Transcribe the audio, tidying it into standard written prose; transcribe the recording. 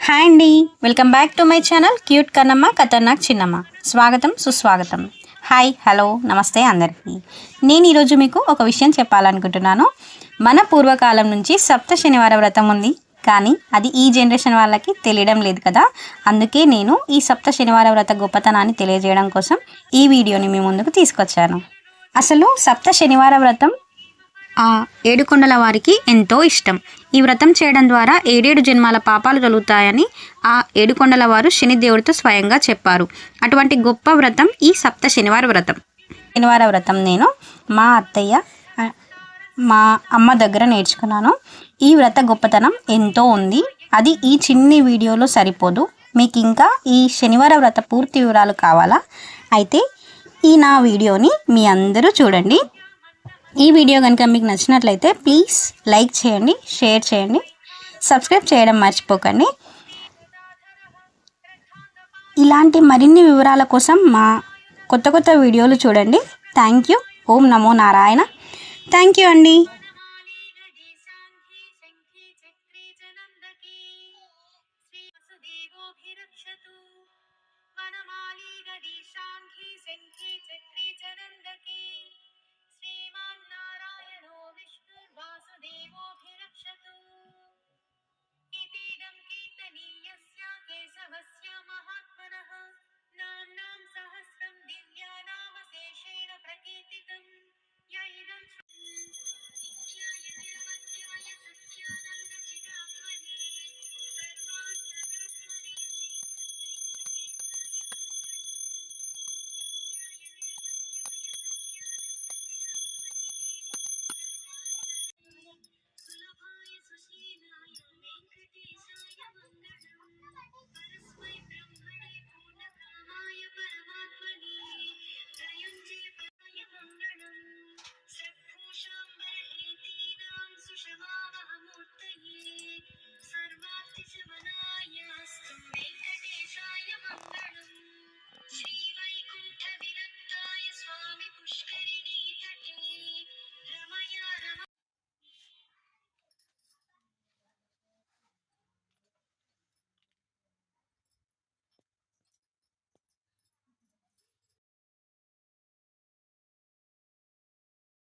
Hi అండి, welcome back to my channel cute Kannamma Khatarnak Chinnamma. స్వాగతం సుస్వాగతం. హాయ్, హలో, నమస్తే అందరికీ. నేను ఈరోజు మీకు ఒక విషయం చెప్పాలనుకుంటున్నాను. మన పూర్వకాలం నుంచి సప్త శనివార వ్రతం ఉంది, కానీ అది ఈ జనరేషన్ వాళ్ళకి తెలియడం లేదు కదా. అందుకే నేను ఈ సప్త శనివార వ్రత గొప్పతనాన్ని తెలియజేయడం కోసం ఈ వీడియోని మీ ముందుకు తీసుకొచ్చాను. అసలు సప్త శనివార వ్రతం ఆ ఏడుకొండల వారికి ఎంతో ఇష్టం. ఈ వ్రతం చేయడం ద్వారా 7 జన్మాల పాపాలు తొలుగుతాయని ఆ ఏడుకొండల వారు శనిదేవుడితో స్వయంగా చెప్పారు. అటువంటి గొప్ప వ్రతం ఈ సప్త శనివార వ్రతం. శనివార వ్రతం నేను మా అత్తయ్య, మా అమ్మ దగ్గర నేర్చుకున్నాను. ఈ వ్రత గొప్పతనం ఎంతో ఉంది. అది ఈ చిన్ని వీడియోలో సరిపోదు. మీకు ఇంకా ఈ శనివార వ్రత పూర్తి వివరాలు కావాలా? అయితే ఈ నా వీడియోని మీ అందరూ చూడండి. ఈ వీడియో కనుక మీకు నచ్చినట్లయితే ప్లీజ్ లైక్ చేయండి, షేర్ చేయండి, సబ్స్క్రైబ్ చేయడం మర్చిపోకండి. ఇలాంటి మరిన్ని వివరాల కోసం మా కొత్త వీడియోలు చూడండి. Thank you. Om Namo Narayana. Thank you అండి.